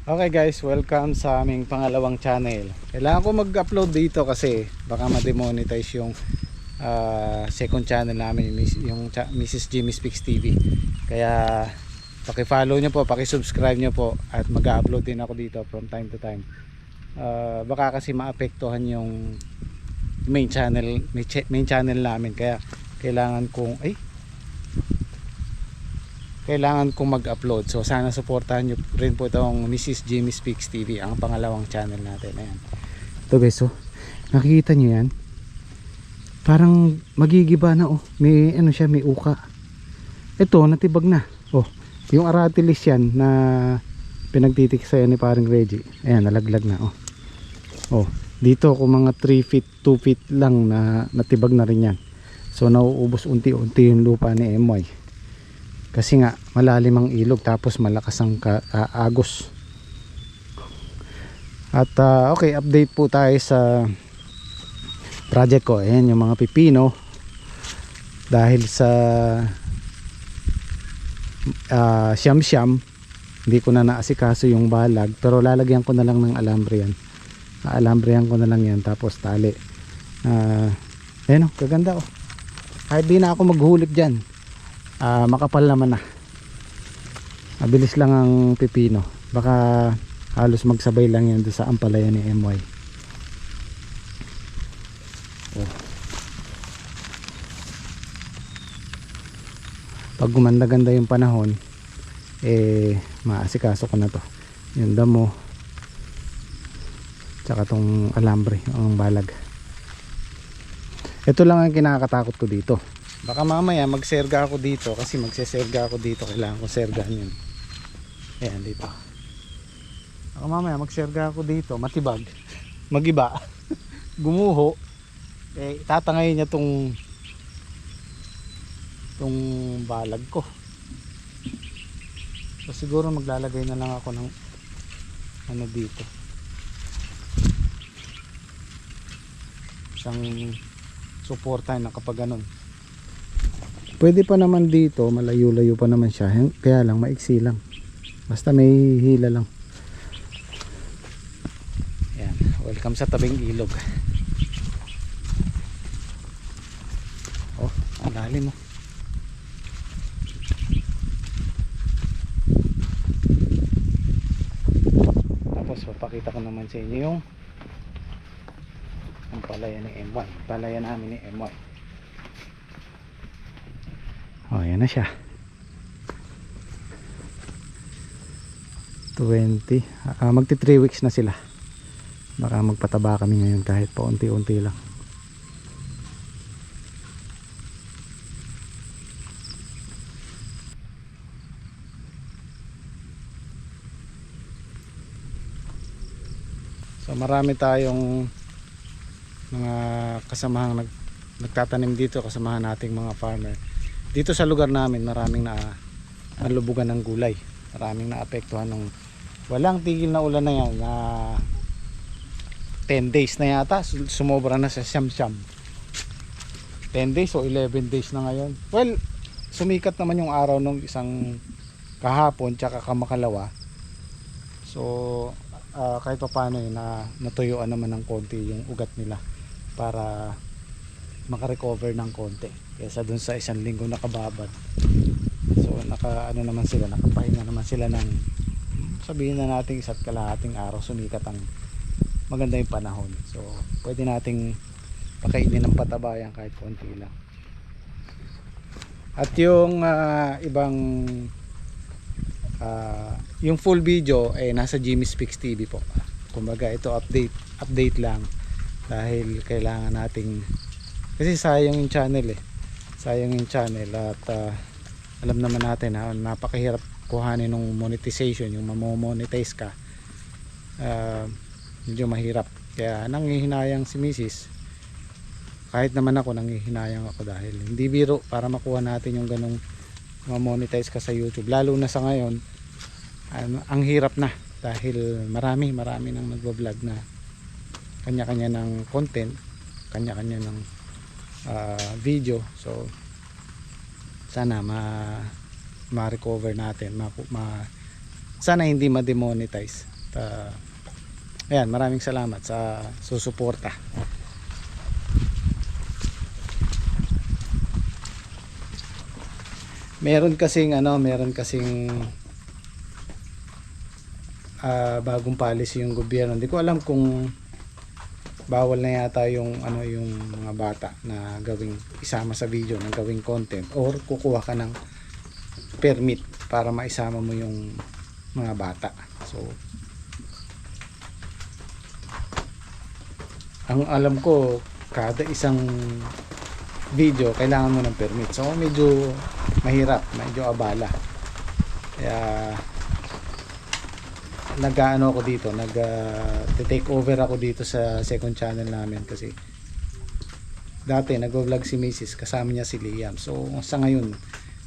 Okay guys, welcome sa aming pangalawang channel. Kailangan ko mag-upload dito kasi baka ma-demonetize yung second channel namin, yung Mrs. Jimmy Speaks TV. Kaya paki-follow nyo po, paki-subscribe nyo po, at mag-upload din ako dito from time to time. Baka kasi maapektuhan yung main channel namin, kaya kailangan kong mag-upload. So sana suportahan nyo rin po itong Mrs. Jimmy Speaks TV, ang pangalawang channel natin. Ayan. Ito guys, so nakikita nyo yan, parang magigiba na. May ano siya, may uka. Ito natibag na. Yung aratilis yan na pinagtitiksayan ni paring Reggie, ayan, nalaglag na. Dito kung mga 3 feet 2 feet lang na natibag na rin yan. So nauubos unti-unti yung lupa ni Emoy kasi nga malalim ang ilog, tapos malakas ang agos. At okay, update po tayo sa project ko. Ayan yung mga pipino, dahil sa siyam-siyam hindi ko na naasikaso yung balag, pero lalagyan ko na lang ng alambre yan. Alambrihan ko na lang yan, tapos tali. Ayan kaganda. Kahit di na ako maghulip dyan, makapal naman na. Mabilis lang ang pipino. Baka halos magsabay lang yan doon sa ampalaya ni MY. Pag gumanda-ganda yung panahon, maasikaso ko na to, yung damo tsaka tong alambre, ang balag. Ito lang ang kinakatakot ko dito. Baka mamaya magserga ako dito, kasi magseserga ako dito, kailangan ko sergahan yun. Ayan dito. Baka mamaya magserga ako dito, matibag, magiba, gumuho, tatangayin niya tong balag ko. So siguro maglalagay na lang ako ng ano dito, isang suporta na kapag ganun. Pwede pa naman dito, malayo-layo pa naman siya, kaya lang maiksi lang, basta may hila lang. Ayan, welcome sa tabing ilog. Ang lalim. Tapos papakita ko naman sa inyo yung palaya ni MY, palaya namin ni MY. Ayan na siya, 20, magti 3 weeks na sila. Baka magpataba kami ngayon kahit pa unti-unti lang. So marami tayong mga kasamahang nagtatanim dito, kasamahan nating mga farmer dito sa lugar namin. Maraming nalubugan ng gulay, maraming naapektuhan ng walang tigil na ulan na yan, na 10 days na yata, sumobra na sa siyam-siyam. 10 days o 11 days na ngayon. Well, sumikat naman yung araw nung isang kahapon tsaka kamakalawa. So kahit pa paano natuyuan naman ng konti yung ugat nila para makarecover ng konti, kaysa dun sa isang linggo nakababad. So nakapahinga naman sila ng, sabihin na natin, isa't kalahating araw. Sumikat ang maganda yung panahon, so pwede nating pakainin ng patabayan kahit konti lang. At yung ibang yung full video nasa Jimmy Speaks TV po. Kumbaga ito update lang, dahil kailangan nating, kasi sayang yung channel at alam naman natin na napakahirap kuhanin ng monetization, yung mamomonetize ka. Medyo mahirap, kaya nanghihinayang si Mrs. Kahit naman ako, nanghihinayang ako, dahil hindi biro para makuha natin yung ganong mamonetize ka sa YouTube, lalo na sa ngayon. Ang hirap na, dahil marami nang nagbablog na kanya-kanya ng content, kanya-kanya ng video. So sana ma-recover natin, sana hindi ma-demonetize. ayan, maraming salamat sa susuporta. Meron kasing bagong policy yung gobyerno. Hindi ko alam kung bawal na yata yung yung mga bata na gawing isama sa video, na gawing content, or kukuha ka ng permit para maisama mo yung mga bata. So ang alam ko, kada isang video kailangan mo ng permit. So medyo mahirap, medyo abala. Kaya nag-ano ako dito, take over ako dito sa second channel namin, kasi dati nag-vlog si Mrs. kasama niya si Liam. So sa ngayon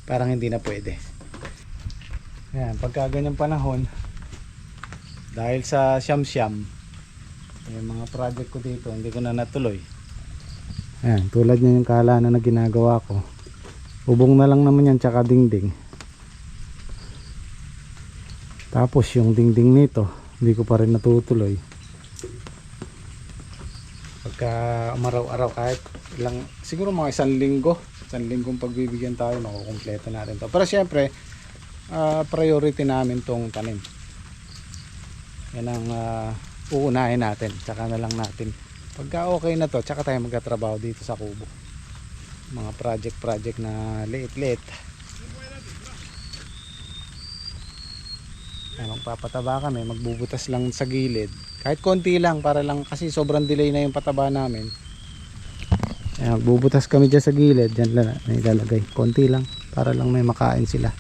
parang hindi na pwede. Ayan, pagka ganyang panahon, dahil sa siyam-siyam, yung mga project ko dito hindi ko na natuloy. Ayan, tulad niya yung kaalanan na ginagawa ko, bubong na lang naman yan tsaka dingding. Tapos yung dingding nito hindi ko pa rin natutuloy. Pagka umaraw-araw, kahit ilang, siguro mga isang linggong pagbibigyan tayo, makukumpleto natin to. Pero syempre priority namin tong tanim. Yan ang uunahin natin, tsaka na lang natin pagka okay na to, tsaka tayo magtatrabaho dito sa kubo. Mga project na liit-liit. Magpapataba kami, magbubutas lang sa gilid kahit konti lang, para lang, kasi sobrang delay na yung pataba namin. Ayan, magbubutas kami dyan sa gilid, dyan lang ilalagay, konti lang para lang may makain sila.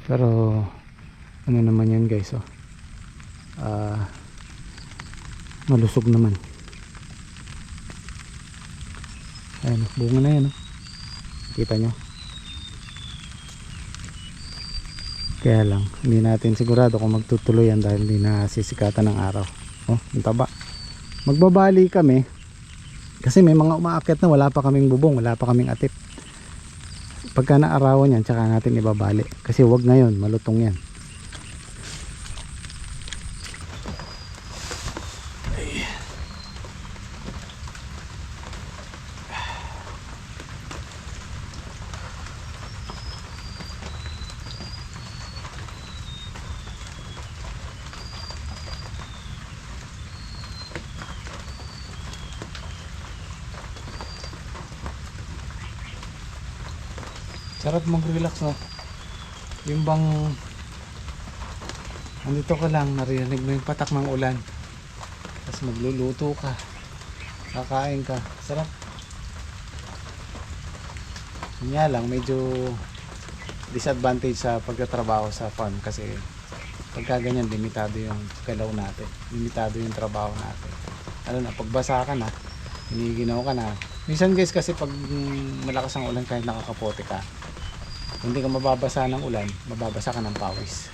Pero ano naman yan guys, malusog naman. Ayan, bunga na yan, kita nyo. Kaya lang hindi natin sigurado kung magtutuloy yan dahil hindi na sisikatan ng araw. Ang taba. Magbabali kami kasi may mga umaakyat na wala pa kaming bubong, wala pa kaming atip. Pagka naarawan yan, tsaka natin ibabali, kasi wag ngayon, malutong yan. Sarap mag-relax, no? Yung bang andito ka lang, narinig mo yung patak ng ulan, tapos magluluto ka, kakain ka, sarap. Yun nga lang, medyo disadvantage sa pagtatrabaho sa farm, kasi pagka ganyan, limitado yung galaw natin, limitado yung trabaho natin. Ano na, pagbasa ka na, hiniginaw ka na. Minsan guys, kasi pag malakas ang ulan, kahit nakakapote ka, hindi ka mababasa ng ulan, mababasa ka ng pawis.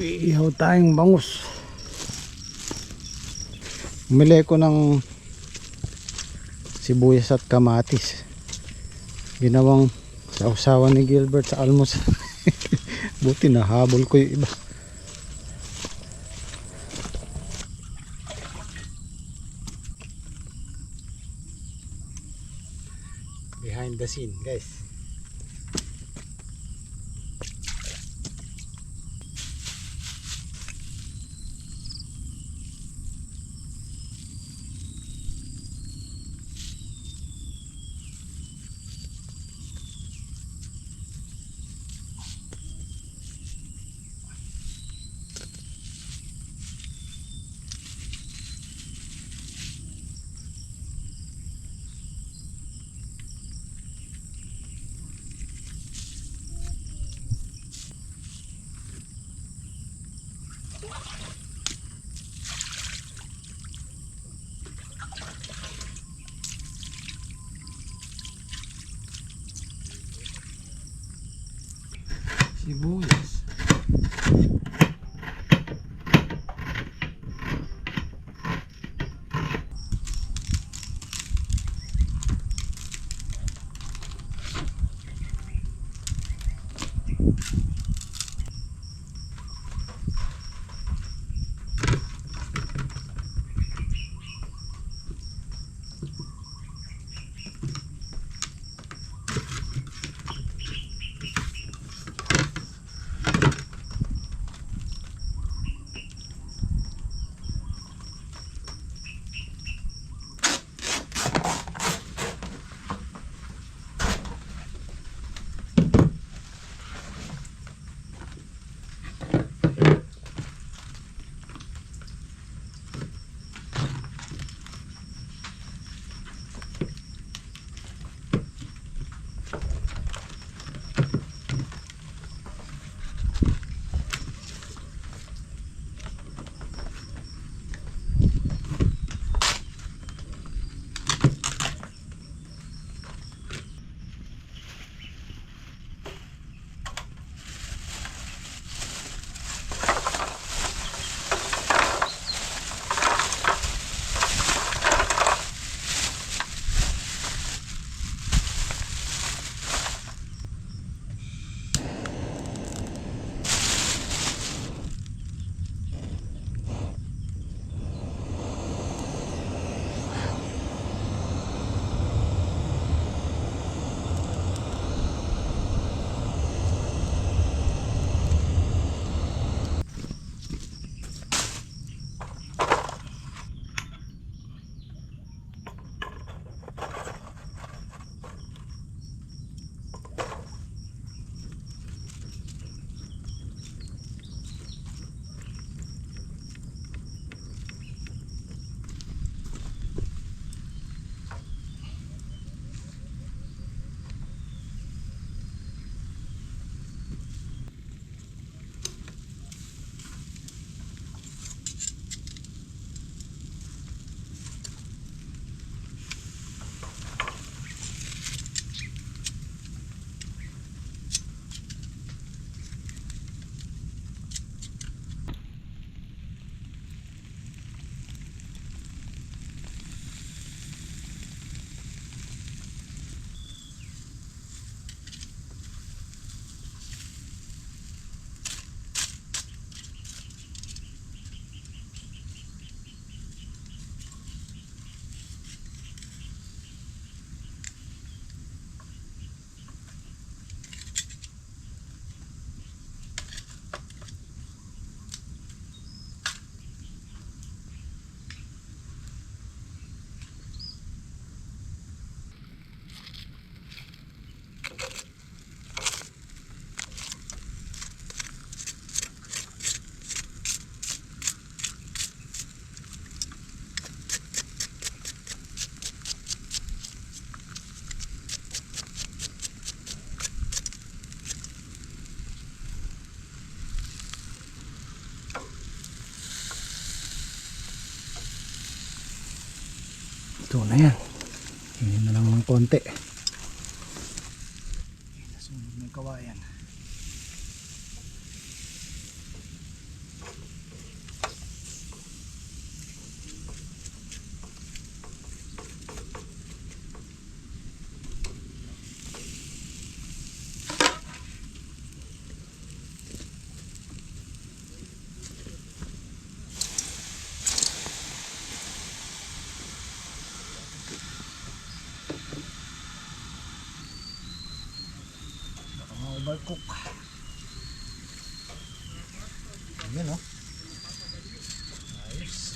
Ihaw tayong bangus. Umili ko ng sibuyas at kamatis, ginawang sausawan ni Gilbert sa almusal. Buti nahabol ko yung iba. Behind the scene guys. Sibuyas. Ito na yan. Hingin na lang ng konti. Nasunod ng kawayan. Overcook. Ayan o. Nice.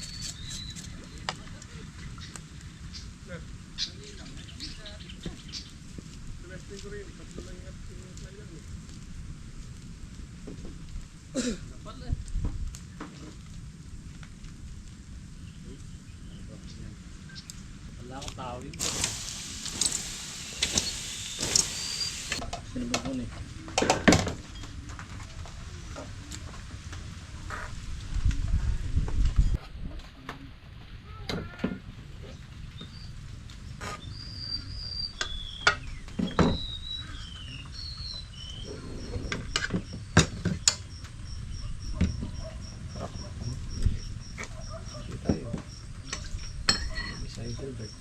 Wala akong tawin. Sinubog mo eh. Sa Gilbert.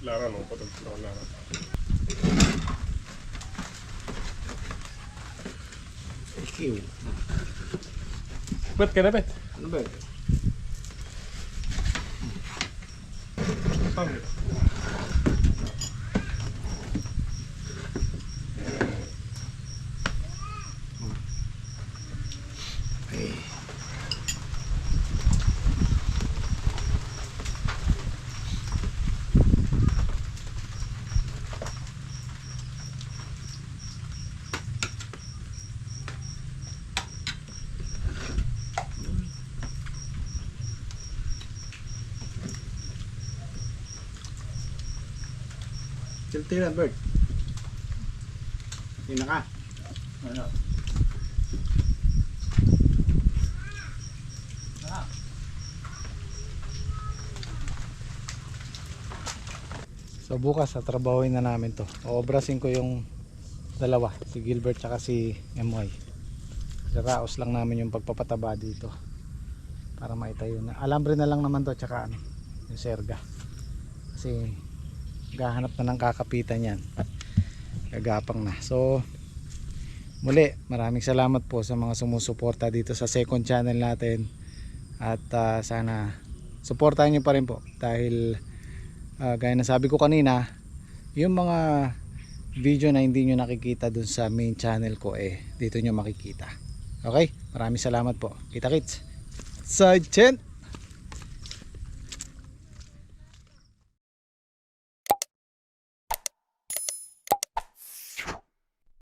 Lara no, patag ko Lara. EQ. Bet ka na bet. Ano ba? Pangit. Tiltiran, Bert. Yun na ka. Ano? So bukas tatrabahuin na namin to. Oobrasin ko yung dalawa, si Gilbert tsaka si MY. Raos lang namin yung pagpapataba dito para maitayo na. Alambre na lang naman to tsaka ano, yung serga. Kasi gahanap na ng kakapitan yan. Gagapang na. So muli, maraming salamat po sa mga sumusuporta dito sa second channel natin. At sana suportahan nyo pa rin po dahil gaya na sabi ko kanina, yung mga video na hindi nyo nakikita dun sa main channel ko dito nyo makikita. Okay? Maraming salamat po. Kita kits. Sergeant!